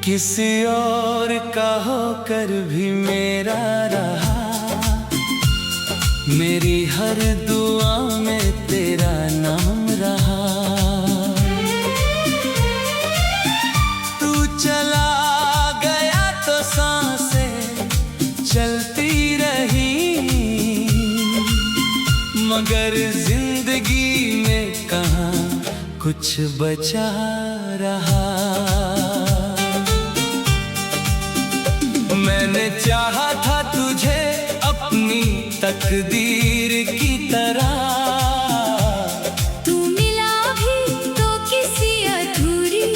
किसी और का होकर भी मेरा रहा, मेरी हर दुआ में तेरा नाम रहा। तू चला गया तो सांसें चलती रही, मगर जिंदगी में कहाँ कुछ बचा रहा। मैंने चाहा था तुझे अपनी तकदीर की तरह, तू मिला भी तो किसी अधूरी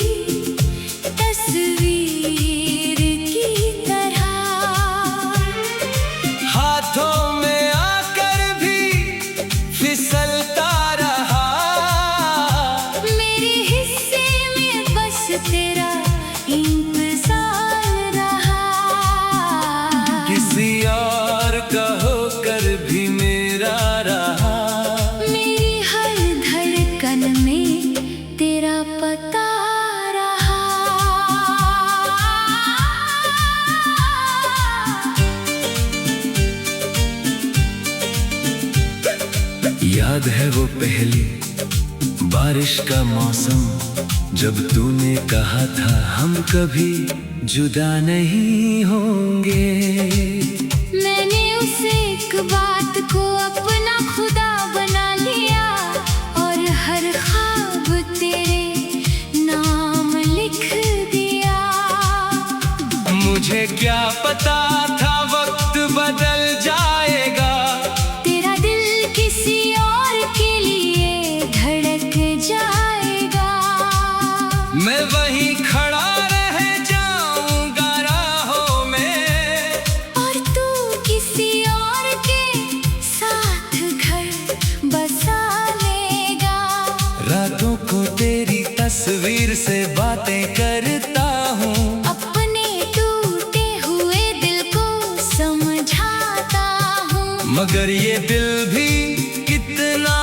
तस्वीर की तरह। हाथों में आकर भी फिसलता रहा, मेरे हिस्से में बस तेरा इंतजार रहा। किसी और का होकर भी मेरा रहा, मेरी हर धड़कन में तेरा पता रहा। याद है वो पहली बारिश का मौसम, जब तूने कहा था हम कभी जुदा नहीं होंगे। मैंने उस एक बात को अपना खुदा बना लिया, और हर ख्वाब तेरे नाम लिख दिया। मुझे क्या पता था वक्त बदल जाएगा, तेरा दिल किसी और के लिए धड़क जाएगा। मैं वहीं खड़ा रह जाऊंगा राहों में, और तू किसी और के साथ घर बसा लेगा। रातों को तेरी तस्वीर से बातें करता हूँ, अपने टूटे हुए दिल को समझाता हूँ। मगर ये दिल भी कितना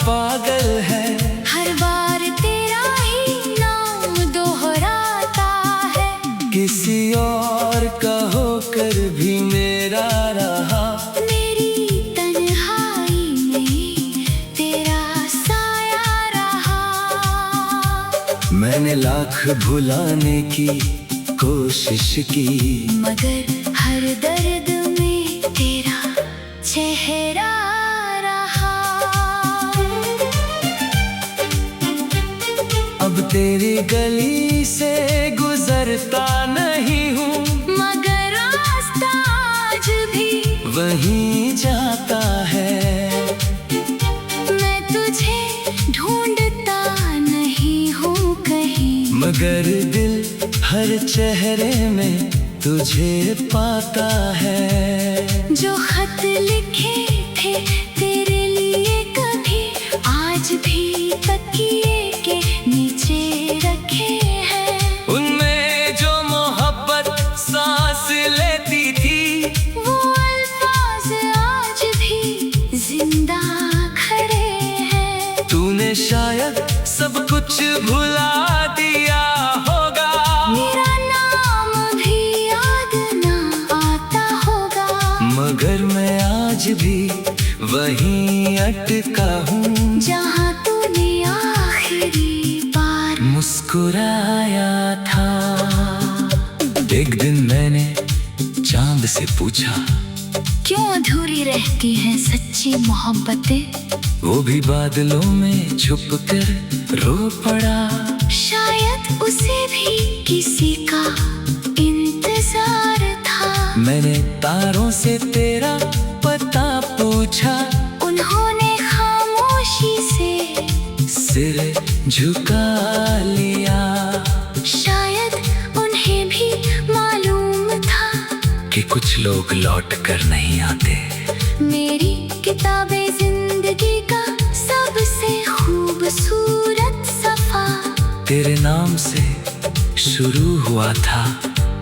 पागल है, हर बार तेरा ही नाम दोहराता है। किसी और का होकर भी मेरा रहा। मेरी तन्हाई में तेरा साया रहा। मैंने लाख भुलाने की कोशिश की, मगर हर दर्द में तेरा चेहरा रहा। अब तेरी गली से गुजरता नहीं हूँ, मगर रास्ता आज भी वहीं जाता है। मैं तुझे ढूंढता नहीं हूँ कहीं, मगर दिल हर चेहरे में तुझे पाता है। जो खत लिखे थे तेरे लिए कभी, आज भी तकिए के नीचे रखे हैं। उनमें जो मोहब्बत सांस लेती थी, वो अल्फाज आज भी जिंदा खड़े हैं। तूने शायद सब कुछ भुला दिया होगा, मेरा नाम भी याद ना आता होगा। मगर मैं आज भी वहीं अटका हूँ, जहाँ तूने आखिरी बार मुस्कुराया था। एक दिन मैंने चांद से पूछा, क्यों अधूरी रहती हैं सच्ची मोहब्बतें। वो भी बादलों में छुप कर रो पड़ा। शायद उसे भी किसी का इंतजार था। मैंने तारों से तेरा पता पूछा, उन्होंने खामोशी से सिर झुका लिया। शायद उन्हें भी मालूम था कि कुछ लोग लौट कर नहीं आते। मेरी किताबें जिंदगी का सबसे खूबसूरत सफा तेरे नाम से शुरू हुआ था,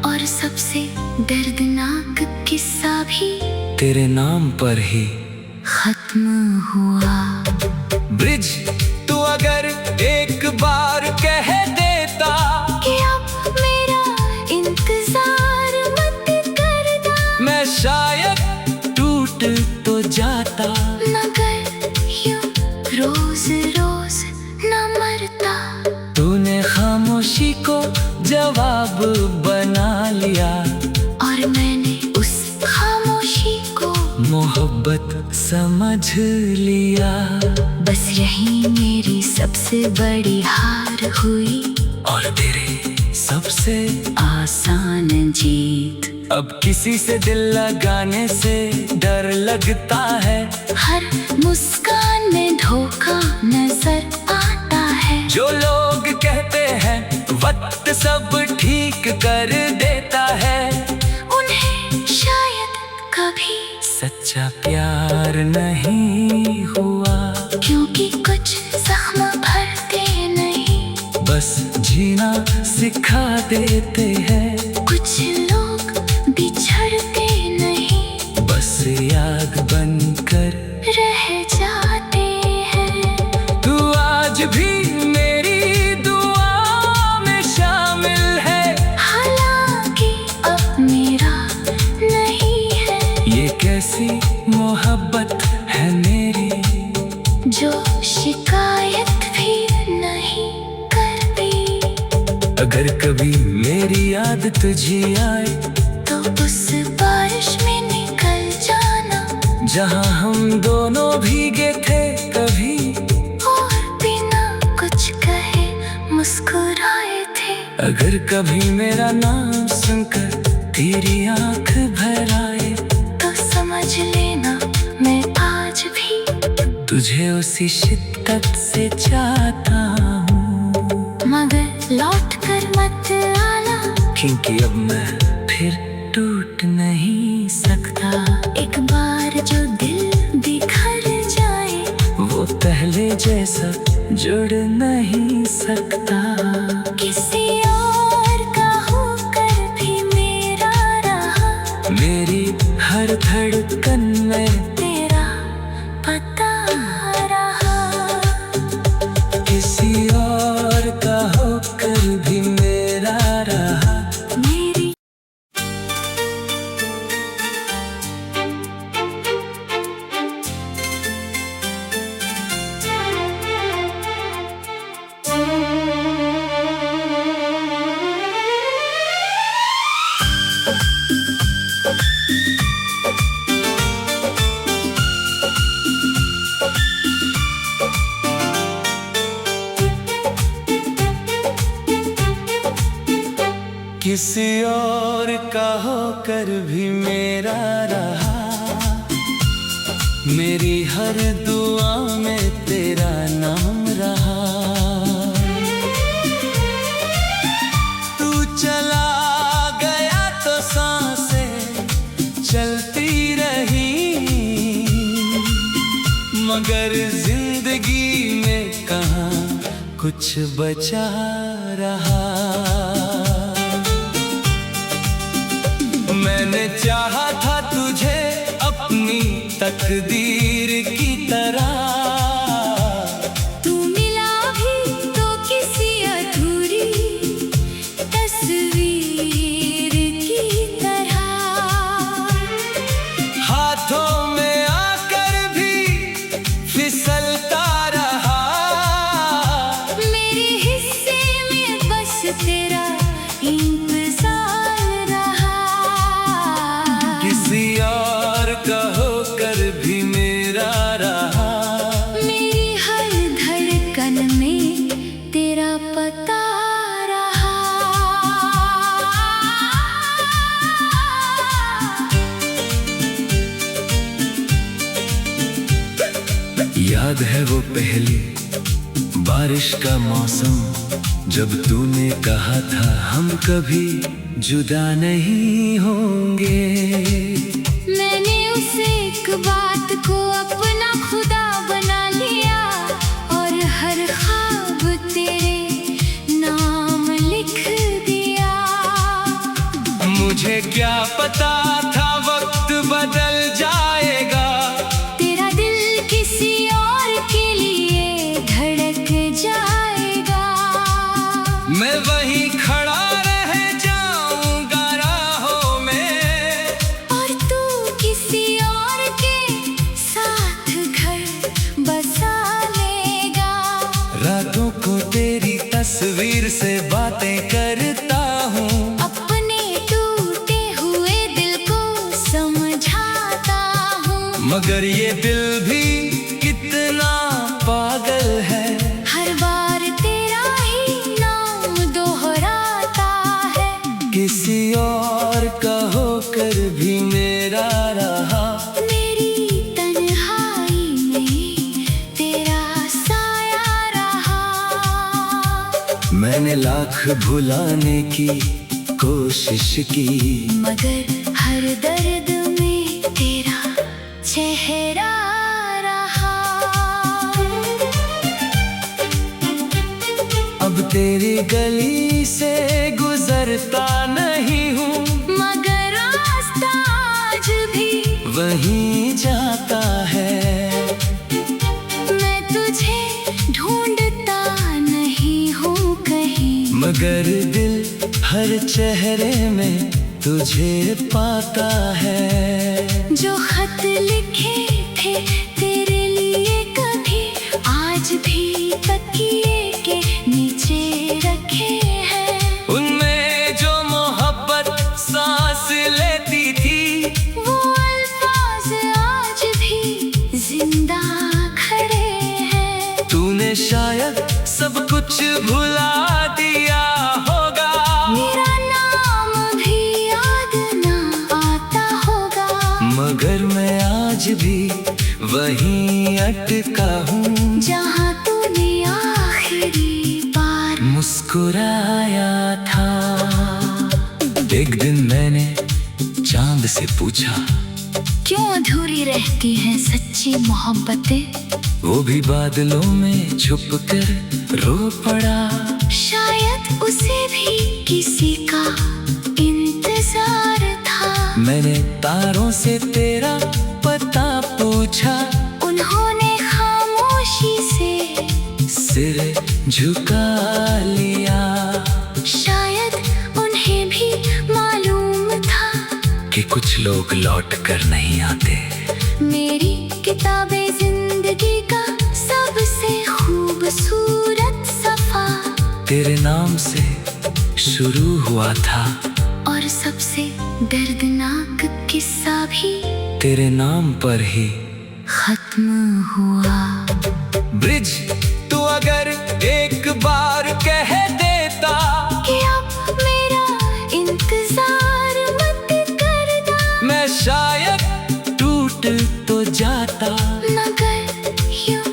और और सबसे दर्दनाक किस्सा भी तेरे नाम पर ही खत्म हुआ। ब्रिज, तू अगर एक बार कह देता कि अब मेरा इंतजार मत करना, मैं शायद टूट तो जाता, मगर यूं रोज रोज न मरता। तूने खामोशी को जवाब बना लिया और मैंने उस खामोशी को मोहब्बत समझ लिया। बस यही मेरी सबसे बड़ी हार हुई और तेरे सबसे आसान जीत। अब किसी से दिल लगाने से डर लगता है, हर मुस्कान में धोखा नजर आता है। जो लोग कहते हैं वक्त सब ठीक कर देता है, उन्हें शायद कभी सच्चा प्यार नहीं हुआ। क्योंकि कुछ जख्म भरते नहीं, बस जीना सिखा देते हैं। कुछ लोग बिछड़ते नहीं, बस याद बनकर रह जाते हैं। तू आज भी मेरी दुआ में शामिल है, हालांकि अब मेरा नहीं है। ये कैसी मोहब्बत है मेरी, जो शिकायत भी नहीं करती। अगर कभी मेरी याद तुझे आए तो उस बारिश में निकल जाना, जहाँ हम दोनों भीगे थे कभी, और बिना कुछ कहे मुस्कुराए थे। अगर कभी मेरा नाम सुनकर तेरी आंख भर आए, तो समझ लेना मैं आज भी तुझे उसी शिद्दत से चाहता हूँ। मगर लौट कर मत आना, क्योंकि अब मैं फिर टूट नहीं सकता। एक बार जो दिल बिखर जाए, वो पहले जैसा जुड़ नहीं सकता। किसी और का होकर भी मेरा रहा, मेरी हर धड़कन में तेरा पता रहा। किसी और का होकर भी मेरा रहा। मेरी किसी और का होकर भी मेरा रहा, मेरी हर दुआ में तेरा नाम रहा। तू चला गया तो सांसें चलती रही, मगर जिंदगी में कहाँ कुछ बचा रहा। मैंने चाहा था तुझे अपनी तकदीर की तरह, तू मिला भी तो किसी अधूरी तस्वीर की तरह। हाथों में आकर भी फिसलता रहा, मेरे हिस्से में बस तेरा इंतजार रहा। किसी और का होकर भी मेरा रहा। मेरी हर धड़कन में तेरा पता रहा। याद है वो पहली बारिश का मौसम, जब तूने कहा था हम कभी जुदा नहीं होंगे। मैंने उस एक बात को अपना खुदा बना लिया, और हर ख्वाब तेरे नाम लिख दिया। मुझे क्या पता था वक्त बदल जाएगा। तेरा दिल किसी और के लिए धड़क जाएगा। मैं वहीं खड़ा रह जाऊंगा राहों में, और तू किसी और के साथ घर बसा लेगा। रातों को तेरी तस्वीर से बातें करता हूँ, अपने टूटे हुए दिल को समझाता हूँ। मगर ये दिल भी कितना पागल है। हर बार तेरा ही नाम दोहराता है। किसी और का होकर भी मेरा रहा। मेरी तन्हाई में तेरा साया रहा। मैंने लाख भुलाने की कोशिश की, मगर हर दर्द में तेरा चेहरा रहा। अब तेरी गली से गुजरता नहीं हूँ, मगर रास्ता आज भी वहीं जाता है। मैं तुझे ढूंढता नहीं हूँ कहीं, मगर दिल हर चेहरे में तुझे पाता है। जो खत लिखे थे तेरे लिए कभी, आज भी तकिए के नीचे रखे हैं। उनमें जो मोहब्बत सांस लेती थी, वो अल्फाज आज भी जिंदा खड़े हैं। तूने शायद सब कुछ भुला दिया होगा। मेरा नाम भी याद ना आता होगा, मगर मैं आज भी वहीं अटका हूँ, जहाँ तूने आखिरी बार मुस्कुराया था। एक दिन मैंने चांद से पूछा, क्यों अधूरी रहती हैं सच्ची मोहब्बतें। वो भी बादलों में छुप कर रो पड़ा। शायद उसे भी किसी का इंतजार था। मैंने तारों से तेरा पता पूछा, उन्होंने खामोशी से सिर झुका लिया। शायद उन्हें भी मालूम था कि कुछ लोग लौट कर नहीं आते। मेरी किताबें जिंदगी का सबसे खूबसूरत सफा तेरे नाम से शुरू हुआ था, और सबसे दर्दनाक किस्सा भी तेरे नाम पर ही खत्म हुआ। ब्रिज तू अगर एक बार कह देता कि अब मेरा इंतजार मत करना, मैं शायद टूट तो जाता। मगर यूं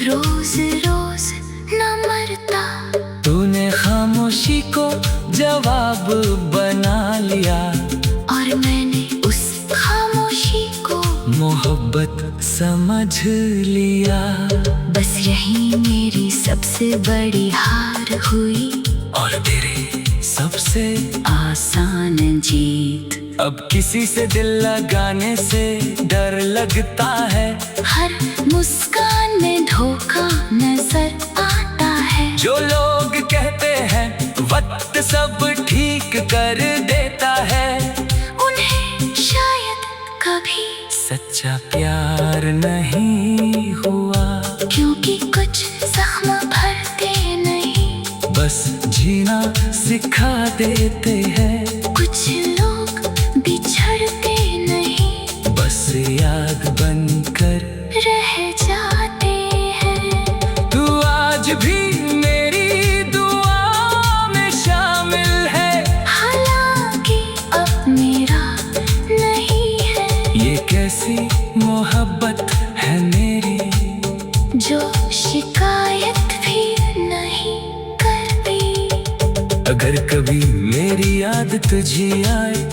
रोज रोज न मरता। तूने खामोशी को जवाब बना लिया, और मैंने उस खामोशी को मोहब्बत समझ लिया। बस यही मेरी सबसे बड़ी हार हुई, और तेरे सबसे आसान जीत। अब किसी से दिल लगाने से डर लगता है। हर मुस्कान में धोखा नजर आता है। जो लोग कहते हैं वक्त सब ठीक कर देता है, उन्हें शायद कभी सच्चा प्यार नहीं हुआ। क्योंकि कुछ जख्म भरते नहीं, बस जीना सिखा देते हैं। कुछ लोग बिछड़ते नहीं, बस याद बनकर रह जाते हैं। तू आज भी मेरी दुआ में शामिल है, हालांकि अब मेरा नहीं है। ये कैसी मोहब्बत है मेरी, जो शिकायत भी नहीं करती। अगर कभी मेरी याद तुझे आए,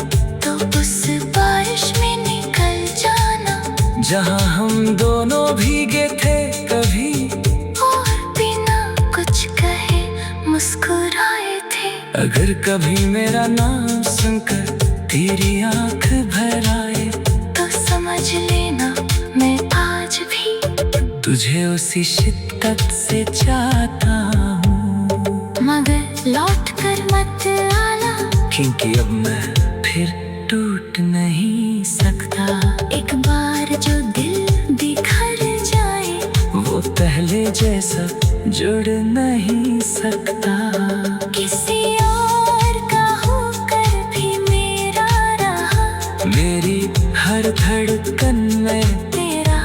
तो उस बारिश में निकल जाना, जहाँ हम दोनों भीगे थे कभी, और बिना कुछ कहे मुस्कुराए थे। अगर कभी मेरा नाम सुनकर तेरी आंख भर आए तो समझ लेना मैं आज भी तुझे उसी शिद्दत से चाहता हूँ, मगर लौट कर मत आना, क्योंकि अब मैं फिर टूट नहीं सकता। एक बार जो दिल बिखर जाए वो पहले जैसा जुड़ नहीं सकता। किसी और का होकर भी मेरा रहा, मेरी हर धड़कन में तेरा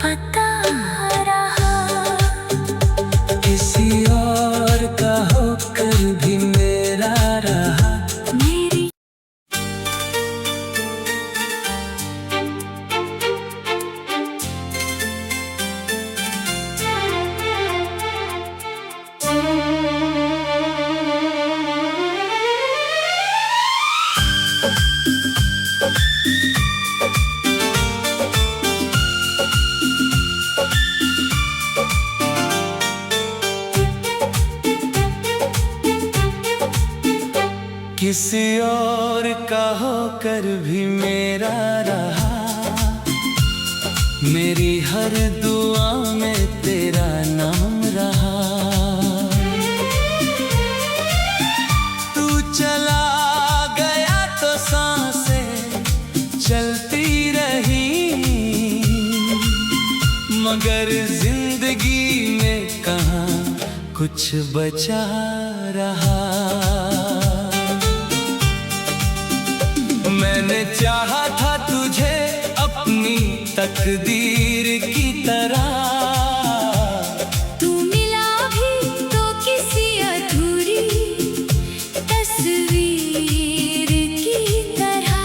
पता रहा। किसी और का होकर भी मेरा रहा। मेरी किसी और का होकर भी मेरा रहा। मेरी हर दुआ में तेरा नाम रहा। तू चला गया तो सांसें चलती रही, मगर जिंदगी में कहाँ कुछ बचा रहा। मैंने चाहा था तुझे अपनी तकदीर की तरह, तू मिला भी तो किसी अधूरी तस्वीर की तरह।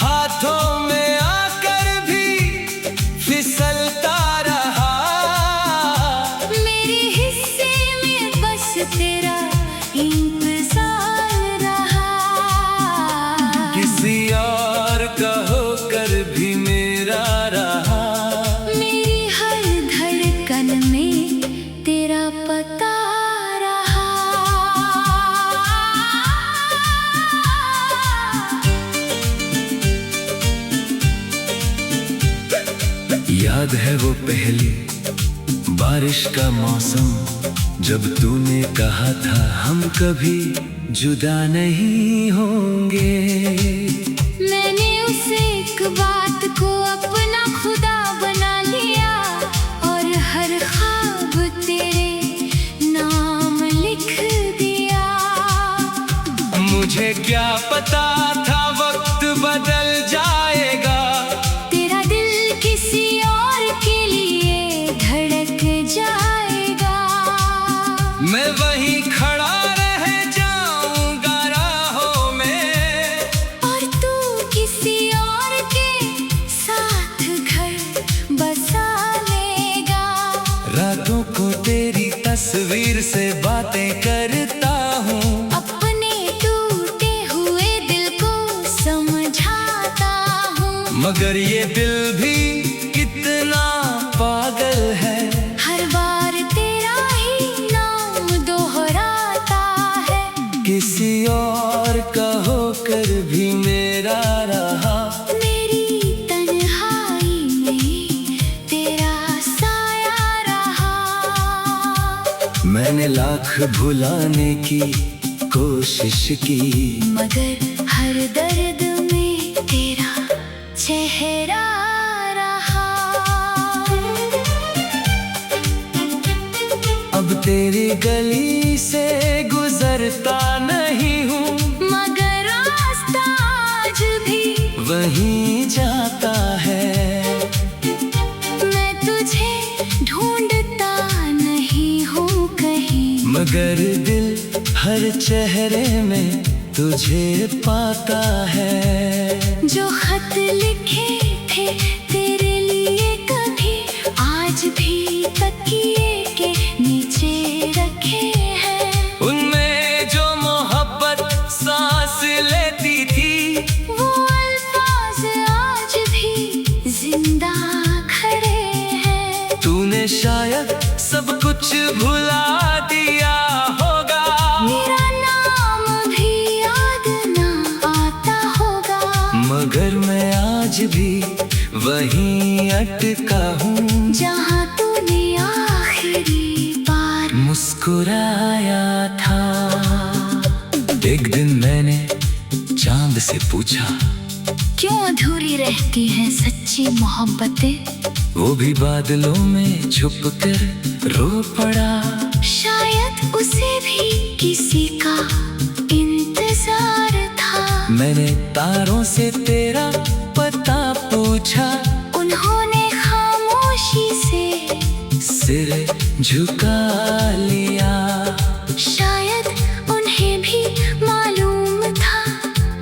हाथों में आकर भी फिसलता रहा। मेरे हिस्से में बस तेरा इंतजार रहा। किसी और का होकर भी मेरा रहा। मेरी हर धड़कन में तेरा पता रहा। याद है वो पहली बारिश का मौसम, जब तूने कहा था हम कभी जुदा नहीं होंगे। मैंने उस एक बात को अपना खुदा बना लिया, और हर ख्वाब तेरे नाम लिख दिया। मुझे क्या पता था वक्त बदल जाएगा। तेरा दिल किसी और के लिए धड़क जाएगा। मैं वहीं खड़ा रह जाऊंगा राहों में, और तू किसी और के साथ घर बसा लेगा। रातों को तेरी तस्वीर से बातें करता हूँ, अपने टूटे हुए दिल को समझाता हूँ, मगर ये दिल भी कितना पागल है। हर बार तेरा ही नाम दोहराता है। किसी और का होकर भी मेरा रहा। मेरी तन्हाई में तेरा साया रहा। मैंने लाख भुलाने की कोशिश की, मगर हर दर्द में तेरा चेहरा रहा। अब तेरी गली से गुजरता नहीं हूँ, मगर रास्ता आज भी वहीं जाता है। मैं तुझे ढूंढता नहीं हूँ कहीं, मगर दिल हर चेहरे में तुझे पाता है। जो खत लिखे थे तेरे लिए कभी, आज भी तकिए के नीचे रखे हैं। उनमें जो मोहब्बत सांस लेती थी, वो अल्फाज आज भी जिंदा खड़े हैं। तूने शायद सब कुछ भुला दिया होगा। मेरा नाम भी याद भी वहीं अटका हूँ जहाँ तूने आखिरी बार मुस्कुराया था। एक दिन मैंने चांद से पूछा, क्यों अधूरी रहती हैं सच्ची मोहब्बतें? वो भी बादलों में छुप कर रो पड़ा। शायद उसे भी किसी का इंतजार था। मैंने तारों से तेरा पता पूछा, उन्होंने खामोशी से सिर झुका लिया। शायद उन्हें भी मालूम था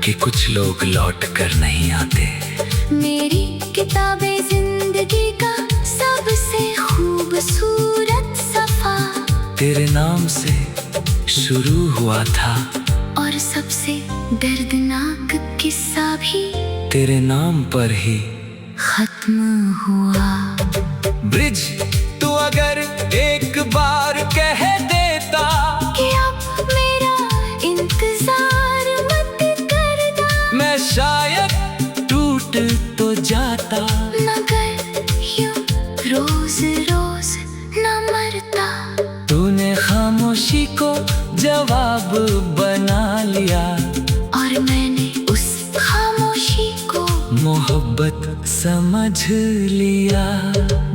कि कुछ लोग लौट कर नहीं आते। मेरी किताबें जिंदगी का सबसे खूबसूरत सफा तेरे नाम से शुरू हुआ था और सबसे दर्दनाक किस्सा भी तेरे नाम पर ही खत्म हुआ। ब्रिज, तू अगर एक बार कह देता कि अब मेरा इंतजार मत करना, मैं शायद टूट तो जाता। मगर यूं रोज रोज न मरता। तूने खामोशी को जवाब बना लिया और मैंने उस खामोशी को मोहब्बत समझ लिया।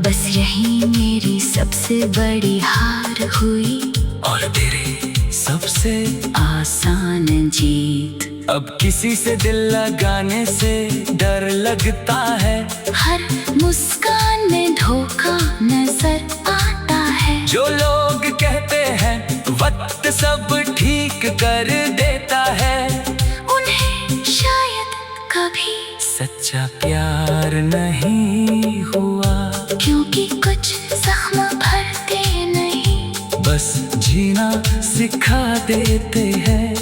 बस यही मेरी सबसे बड़ी हार हुई और तेरे सबसे आसान जीत। अब किसी से दिल लगाने से डर लगता है। हर मुस्कान में धोखा नजर आता है। जो लोग कहते हैं वक्त सब ठीक कर देता है, उन्हें शायद कभी सच्चा प्यार नहीं हुआ। क्योंकि कुछ जख्म भरते नहीं, बस जीना सिखा देते हैं।